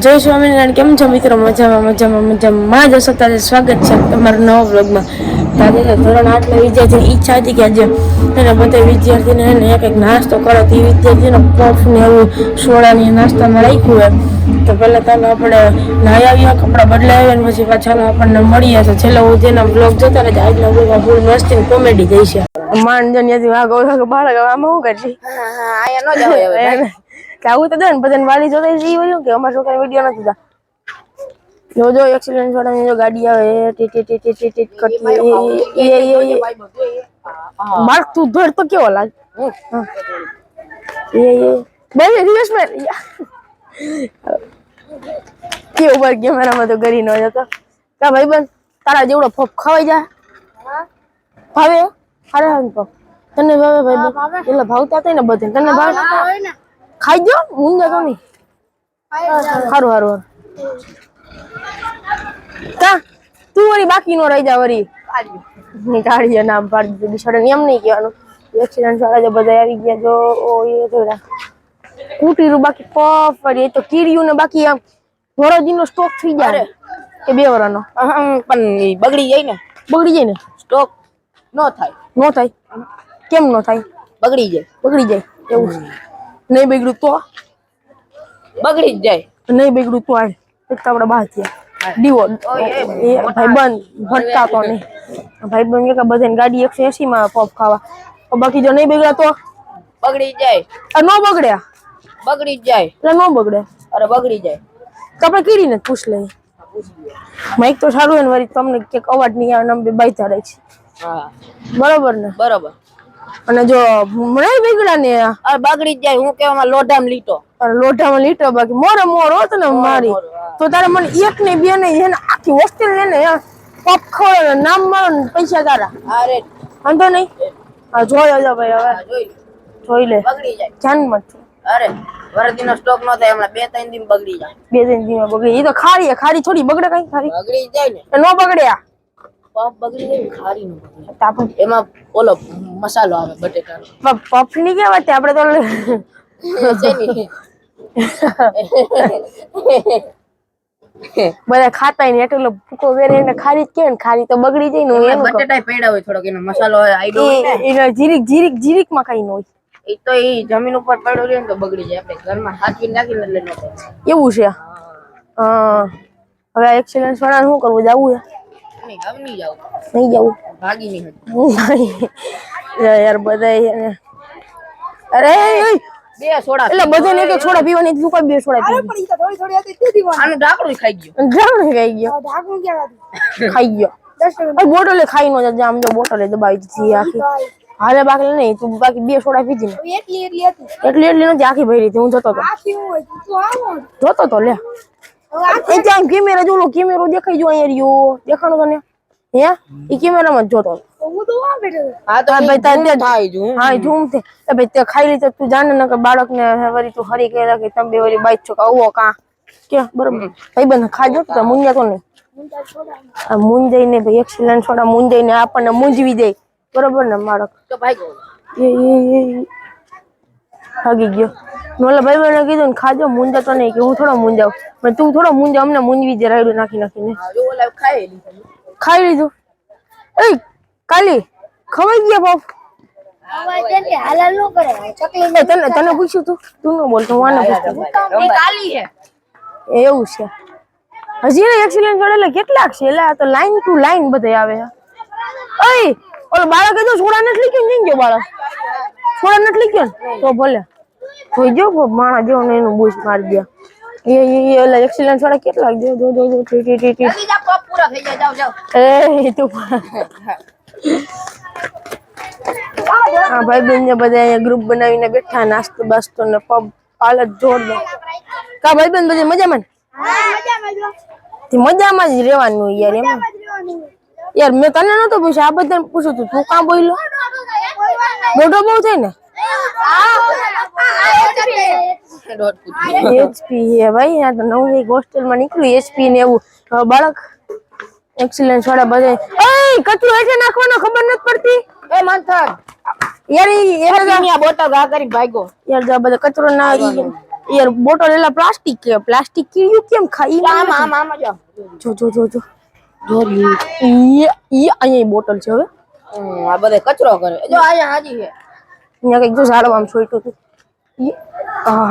જય સ્વામિનારાયણ. કેમ છો મિત્રો? મજામાં જશો. તારે સ્વાગત છે તમારા નવા બ્લોગમાં. તારે ધોરણ 8 ના વિદ્યાર્થીની ઈચ્છા હતી કે આજે એને બધા વિદ્યાર્થીને એક એક નાસ્તો કરો. તે વિદ્યાર્થીને પફ ને એવું સોડાની નાસ્તામાં રાખ્યું એમ. તો પહેલાં ચાલો આપણે નાહી આવ્યા, કપડાં બદલાવ્યા ને પછી પાછા આપણને મળીએ. તો છેલ્લે હું જેના બ્લોગ જોતા રહે આજના બ્લોગમાં ફૂલ મસ્તી કોમેડી થઈ છે. માનજન વાઘ બાળક આમાં શું કરશે? આયા ન જવાય કે આવું તો દે ને બધાને વાલી જોતા હોય કે અમારા છોકરા વિડીયો નથી જોતા. જો એક્સિડન્ટ વાળાની જો ગાડી આવે ટીટ કરતી બાળક તું ધોર તો કેવો લાગે બે રિવર્સમાં કેવો બર કેમેરામાં તો ગરી ન જતો કા ભાઈ બન તારા જેવડો ફોફ ખવાઈ જાય ભાવે અરે પપ તને ભાવે ભાઈ એટલે ભાવતા થાય ને બધે તને ભાવે ખાઈ જો ઊંઘ તો નહીં હારું હારું કા તું વળી બાકી નો રહી જા વળી કાઢીએ નામ પાડી દીધું બિચારે એમ નહીં કહેવાનું એક્સિડન્ટ વાળા જો બધા આવી ગયા જો એ થોડા કૂટીરું બાકી પફ વળી એ તો કીડીયું ને બાકી આમ વરદીનો સ્ટોક થઈ જાય કે 2 વર્ષનો પણ બગડી જાય ને સ્ટોક નો થાય કેમ નો થાય બગડી જાય એવું નહીં બગડ્યું તો બગડી જ જાય નહીં બગડ્યું તો આય એક આપડે બહાર થયા દીવો એ ભાઈબંધ ભટકાતો નહીં ભાઈબંધ કે બધાને ગાડી 180 માં પફ ખાવા બાકી જો નહીં બગડ્યા તો બગડી જાય નો બગડ્યા બગડી જ જાય એટલે નો બગડે અરે બગડી જાય તો આપણે કીડીને પૂછ લઈએ માઈક તો સારું હોય ને વળી તમને કે અવાજ નહીં આવે નંબર બાઈતા રહે છે હા બરોબર ને બરોબર અને જો નહીં બગડ્યા ને અરે બગડી જ જાય હું કેવામાં લોઢામાં લીટો બાકી મોર હોત ને મારી તો તારે મને એક ને બે ને આખી હોસ્ટેલ ને પપ ખવડાવે નામ મારો ને પૈસા તારા અરે વાંધો નહીં હા જોઈ લો ભાઈ હવે જોઈ લે બગડી જાય જાન મત અરે વરદીનો સ્ટોક નો થાય હમણાં 2-3 દિન બગડી જાય 2-3 દિન બગડી એ તો ખારી થોડી બગડે કઈ ખારી બગડી જાય ને નો બગડ્યા પફ બગડી જાય ને ખારી નો બગડી તાપુ એમાં ઓલો મસાલો આવે બટેકાનો પફ ની કે વાત આપણે તો બધા ખાતા ને એટલો ફૂકો વેરે ને ખારી જ કે ને ખારી તો બગડી જાય ને એનું બટેટા પેડા હોય થોડોક એનો મસાલો હોય આઈડો હોય ને એને જીરીક માં કઈ ન હોય એ તો એ જમીન ઉપર પડ્યો રહે ને તો બગડી જાય આપણે ઘરમાં હાથવીને નાખીને એટલે ન થાય એવું છે હવે એક્સિડન્ટ વાળા શું કરવું જાવું નહીં જવું ભાગી નહીં યાર બધા અરે બે સોડા એટલે બધાને એક સોડા પીવાની તું કોઈ 2 સોડા પી થોડી હતી તે આનું ઢાકણું ખાઈ ગયો ખાઈ ગયો બોટલે ખાઈ નો જા આમ જો બોટલે દબાવી દીધી આખી હાલે બાકી નહીં તું બાકી 2 સોડા પીધી ને એટલી નથી આખી ભરી હતી હું જોતો તો લે એ ત્યાં કેમેરા જોલો કેમેરો દેખાઈ જો અહીંયા રહ્યો દેખાણો તને હે ઈ કેમેરામાં જ જોતો હા તો ભાઈ તારે થાય જો હા ઝૂમ થે એ ભાઈ તે ખાઈ લીધું તું જાણે ન કે બાળકને વરી તું હરી કે કે તમે બે વરી બાઈક છો આવો કા કે બરાબર ભાઈ બન ખાજો તો મુંજા તો નહીં આ મુંજાઈ ને ભાઈ એક્સિડન્ટ છોડા મુંજાઈ ને આપણને મૂંઝવી દે બરાબર ને બાળક તો ભાઈ એ ભાગી ગયો નોલા ભાઈ બને કીધું ને ખાજો મુંજા તો નહીં કે હું થોડો મુંજાવ પણ તું થોડો મુંજા અમને મૂંઝવી દે રાયડું નાખીને જો ઓલા ખાઈ લીધું એ કાલી ખવાઈ ગયા બાપ તને પૂછ્યું તું ન બોલતો હું આને પૂછતો કાલી હે એવું છે હજી એક્સિડન્ટ એટલે કેટલાક છે એટલે તો લાઈન ટુ લાઈન બધે આવે ઓય ઓલો બાળકે તો છોડા નથી લીધું નહીં ગયો બાળક છોડા નથી લીધું તો ભલે જોઈ જો માણા જેવો ને એનું બૂસ મારી દે એ ઓલા એક્સિડન્ટ છોડા કેટલાક જો પૂરા થઈ જાય જાવ એ તું હા ભાઈ બેન ને બધા અહીંયા ગ્રુપ બનાવીને બેઠા નાસ્તો બાસ્તો ને પબ પાલક જોરદાર કા ભાઈ બેન બધી મજામાં મજામાં જ રહેવાનું યાર એમ યાર મેં તને નતો પૂછ્યું આ બધાને પૂછ્યું તું કાં બોલ્યો મોટો બહુ થાય ને એચપી હે ભાઈ આ તો નવું હોસ્ટેલમાં નીકળ્યું એચપી ને એવું બાળક એક્સિડન્ટ છોડા બધા એ કચરો એટલે નાખવાનો ખબર નથી પડતી એ મંથન યાર બોટલ ગા કરી ભાગ્યો યાર જા બધા કચરો ના યાર બોટલ એલા પ્લાસ્ટિક કીડ્યું કેમ ખાઈ આમ જો જો અહીંયા બોટલ છે હવે આ બધે કચરો કરે જો આયા હાજી છે અહીંયા કઈક જો ઝાડવામાં છોટ્યું હતું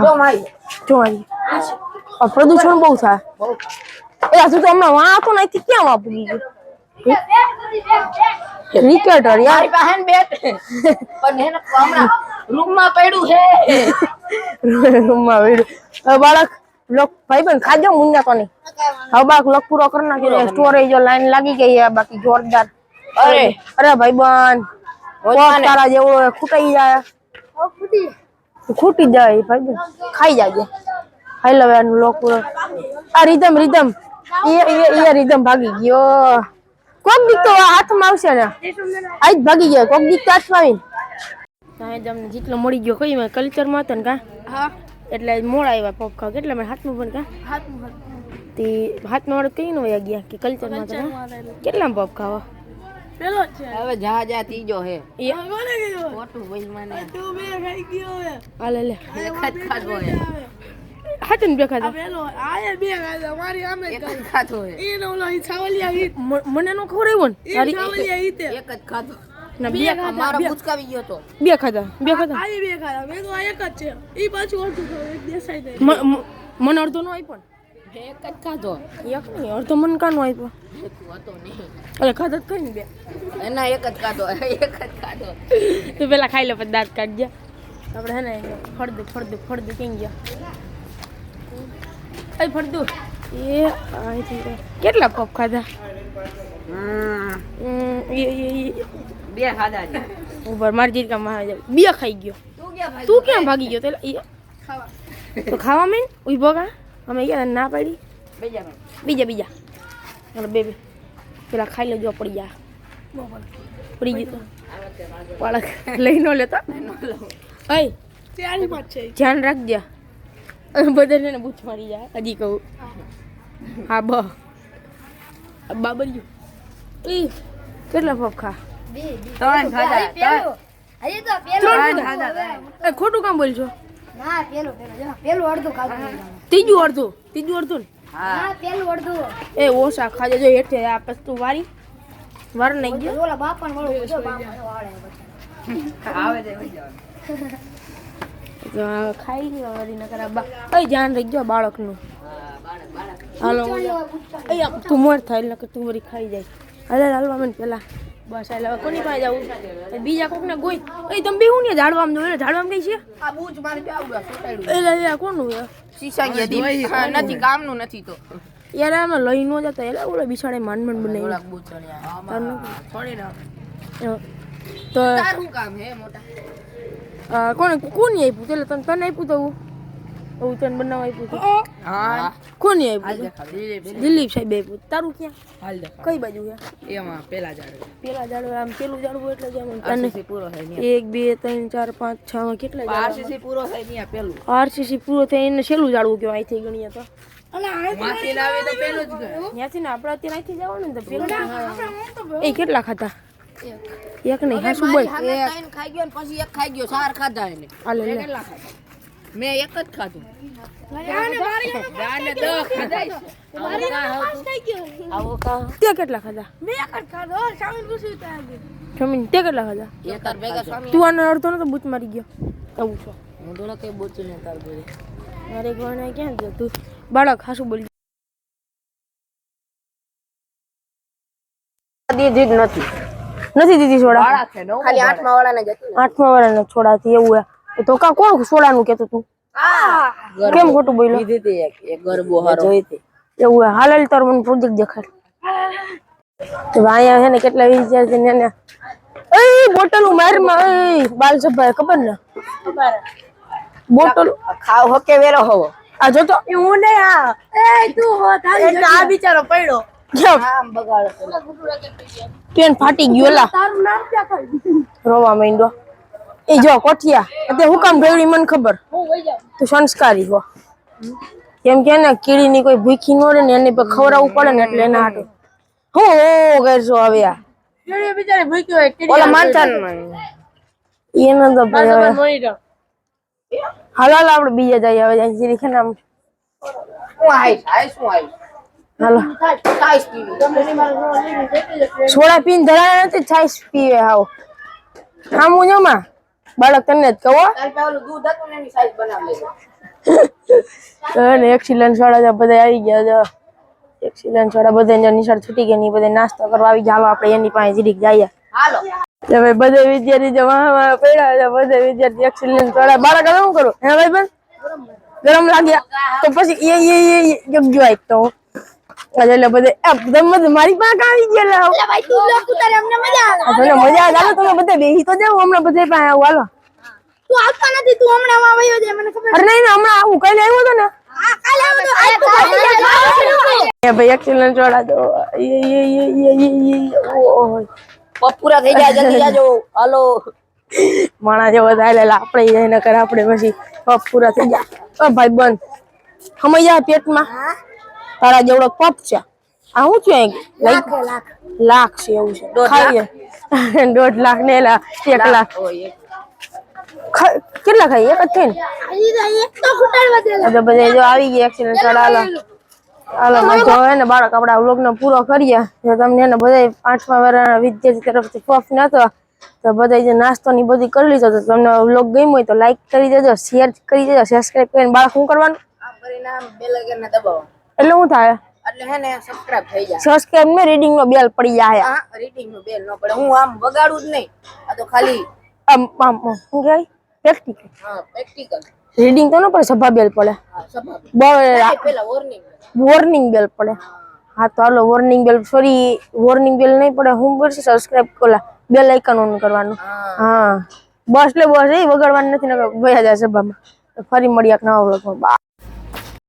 જો મારી જો આ પ્રદૂષણ બહુ થાય બહુ એ હજુ તો હમણાં વાં હતો ને અહીંથી ક્યાં વાં પૂગી ગયું ક્રિકેટર યાર મારી પાસે બેટ પણ એને હમણાં રૂમમાં પડ્યું છે રૂમમાં વેડું હવે બાળક લોક ભાઈબંધ ખાજો મુન્ના તો નહીં હવે બાળક લોક પૂરો કરી નાખ્યો સ્ટોરેજ લાઈન લાગી ગઈ છે બાકી જોરદાર અરે ભાઈબંધ તારા જેવો ખૂટાઈ જાય ખૂટી જાય ભાઈબંધ ખાઈ જાય ખાઈ લવે આનું લોક પૂરો આ રીધમ એ રીધમ ભાગી ગયો કોક દીક તો હાથમાં આવશે ને આજ ભાગી ગયો કોક દીક તો હાથમાં આવી તમને જેટલો મળી ગયો કઈ મેં કલ્ચરમાં હતા ને કા હા એટલે મોડા આવ્યા પગ ખાવ કેટલા મેં હાથમાં પણ કા તે હાથમાં વાળો કઈ નો વયા ગયા કે કલ્ચરમાં હતા કેટલા પગ ખાવા પેલો છે હવે જા ત્રીજો હે એ ખોટું બોલ મને તું બે ખાઈ ગયો હે હાલે લે એક જ ખાધો હે હાથન બે ખાધા પેલો આયે બે ખાધા મારી આમે એક જ ખાધો હે ઈનો ઓલો છાવલિયા હીત મને નો ખવડાવ્યો ને તારી છાવલિયા હીતે એક જ ખાધો ના બે મારો મુચકાવી ગયો તો બે ખાધા આયે બે ખાધા મેં તો આ એક જ છે ઈ પાછું ઓળખું તો એક દેસાઈ દે મને અડધો નો આપ્યો મેં એક જ ખાધો એક નહીં અડધો મને કાનો આપ્યો એક હતો નહીં અરે ખાધા કઈ ને બે એના એક જ ખાધો તું પેલા ખાઈ લે પછી દાંત કાઢજે આપણે હે ને ફળદું કઈ ગયા એ ફળદું એ અહીંથી કેટલા પપ ખાધા બે ખાધા છે ઉપર મારી જીરકા માં બે ખાઈ ગયો તું ક્યાં ભાગી ગયો તેલા તો ખાવા મેં ઉભો કા અમે ગયા ના પાડી બીજા ચાલો બે પેલા ખાઈ લેજો પડી જા પડી ગયું બાળક લઈ નો લેતા અય ત્યારી માં છે ધ્યાન રાખજે બધાને ને બૂચ મારી જાય હજી કહું હા બાબરિયું એ કેટલા પગ ખા ત્રણ ખાધા એ ખોટું કામ બોલ છો ના પેલું અડધું ખાધું ત્રીજું અડધું ને હા પેલું અડધું એ ઓછા ખાજે જો હેઠે આ પસ્તું વાર નહીં ગયો ઓલા બાપા વાળો જો બાપા વાળે આવે છે ખાઈ ગયો વળી નકર બા અય ધ્યાન રાખજો બાળકનું હાલો અય તું મોર થાય એટલે તું વળી ખાઈ જાય હાલવા મને પેલા બસ હાલ હવે કોની પાસે જવું બીજા કોક ને ગોઈ અય તમે બેહું ને ઝાડવામાં દો ઝાડવામાં કઈ છે આ બૂચ મારી બે આવું સુટાડ્યું એટલે કોનું છે શીશા ગયા નથી કામનું નથી તો યાર આમાં લઈ નો જતા એટલે ઓલો બિચારે માંડ બનાવી ઓલા બૂચ છોડી ના તો તારું કામ હે મોટા કોને આપ્યું એટલે તને આપ્યું તો એવું તને બનાવવા આપ્યું હતું હા કોને આપ્યું દિલીપ સાહેબ આપ્યું તારું ક્યાં હાલ દે કઈ બાજુ છે એમાં પેલા ઝાડ આમ પેલું ઝાડવું એટલે જ આમ આરસીસી પૂરો થાય ને 1 2 3 4 5 6 કેટલા આરસીસી પૂરો થાય ને પેલું આરસીસી પૂરો થાય એને છેલ્લું ઝાડવું કહેવાય અહીંથી ગણીએ તો માથી લાવે તો પેલું જ ગયો ત્યાંથી ને આપણે અત્યારે અહીંથી જવાનું ને તો પેલું એ કેટલા ખાતા એક નહીં હા શું બોલ ત્રણ ખાઈ ગયો ને પછી એક ખાઈ ગયો ચાર ખાધા એને હાલે લે કેટલા ખાધા મેં એક જ ખાધું દાને 10 ખાધા આવો કા તે કેટલા ખાધા મેં એક જ ખાધો સામીન પૂછ્યું તો આજે જમીન તે કેટલા ખાધા એ તાર ભેગા સ્વામી તું આનો અડધો નતો બૂચ મારી ગયો આવું છો હું તો કઈ બોચું ને તાર બોલે મારે ગણે ક્યાં ગયો તું બાળક હાસું બોલ દીધી નથી દીધી સોડા ખાલી આઠમા વાળાને જ હતું આઠમા વાળાને છોડાતી એવું હે તો કા કોણ સોડાનું કેતો તું કેમ ખોટું બોલ્યો દીધી એક ગરબો હારો જોઈતી એવું હે હાલ તાર મને પ્રોજેક્ટ દેખાડ તો અહીંયા છે ને કેટલા વિદ્યાર્થી ને એ બોટલ મારમાં એ બાલ સભાએ ખબર ને બોટલ ખાવ હકે વેરો હોવો આ જો તો હું ને આ એ તું હો તારી આ બિચારો પડ્યો આમ બગાડો પેન ફાટી ગયો લા તારું નામ ક્યાં કહ્યું રોવા માંડ્યો એ જો કોઠિયા અત્યારે હું કામ ઢેવડી મને ખબર હું વઈ જાઉં તું સંસ્કારી હો કેમ કે ને કીડીની કોઈ ભૂખી ન રહે ને એને પર ખવડાવવું પડે ને એટલે એના હાટુ હું કરશો હવે આ કેડી બિચારી ભૂખ્યો હોય કેડી ઓલા માનચાન એને તો ભાઈ હવે મળી જાવ હાલો હાલો આપણે બીજે જઈએ હવે જીરી છે ને આમ હું આઈશ શું આઈશ હાલો સાઈઝ પીવી સોડા પીને ધરાયા નથી છાઈસ પીવે હાવ હામું જો માં બાળક તને જ કહો તારી પાસે ઓલું દૂધ હતું ને એની સાઈઝ બનાવી લેજો અને એક્સિલન્સ વાળા બધા આવી ગયા જો એક્સિલન્સ વાળા બધા નિશાળ છૂટી ગયા ની બધા નાસ્તો કરવા આવી ગયા હાલો આપણે એની પાસે જીરીક જઈએ હાલો હવે બધે વિદ્યાર્થી જો વાહ પડ્યા છે બધે વિદ્યાર્થી એક્સિલન્સ વાળા બાળક શું કરું હે ભાઈ બેન ગરમ લાગ્યા તો પછી એ ગમજો આજ તો એટલે બધે એકદમ મારી પાસે આવી ગયા ભાઈ તું લોક ઉતારે અમને મજા આવે તમને મજા આવે તમે બધે બેહી તો જાવ હમણાં બધે પાસે આવું હાલો તું આવતા નથી તું હમણાં માં આવ્યો છે મને ખબર અરે નહીં હમણાં આવું કઈ આવ્યો હતો ને આ કાલે આવ્યો તો આજ તો એ ભાઈ એક્સિલન્સ વાળા તો ઓહો પૂરા થઈ જાય જલ્દી જાજો હાલો માણા જેવો થાય એટલે આપણે જઈને કરે આપણે પછી પપ પૂરા થઈ જાય ભાઈ બંધ સમય જાય પેટમાં તારા જેવડો પપ છે આ શું છે લાખ છે એવું છે ખાઈએ 1.5 લાખ ને 1 લાખ કેટલા ખાઈ એક જ થઈ ને એક તો ખૂટાડવા દે તો બધે જો આવી ગયા એક્સિડન્ટ હાલો હાલો ભાઈ જો હે ને બાળક આપણા વ્લોગનો પૂરો કરીએ જો તમને ને બધા 5મા વર્ષના વિદ્યાર્થી તરફથી પફ નતો તો બધા જે નાસ્તો ની બધી કરી લીધો તો તમને વ્લોગ ગમ્યો હોય તો લાઈક કરી દેજો શેર કરી દેજો સબસ્ક્રાઇબ કરીને બાળક શું કરવાનું આમ કરીને આમ બેલ આઇકનને દબાવો એટલે શું થાય એટલે હે ને સબસ્ક્રાઇબ થઈ જાય સબસ્ક્રાઇબ ને રીડિંગ નો બેલ પડી જાય હા રીડિંગ નું બેલ ન પડે હું આમ વગાડું જ નહીં આ તો ખાલી આમ શું કહેવાય પ્રેક્ટિકલ હા પ્રેક્ટિકલ રીડિંગ તો ન પડે સભા બેલ પડે હા સભા બરાબર પેલા વોર્નિંગ વોર્નિંગ બેલ પડે હા તો હાલો વોર્નિંગ બેલ સોરી વોર્નિંગ બેલ નહીં પડે હું પડશે subscribe Cola bell icon on કરવાનું હા બસ એટલે બસ એ વગાડવાનું નથી ને ગયા જાય સભામાં ફરી મળીએ એક નવા વ્લોગમાં.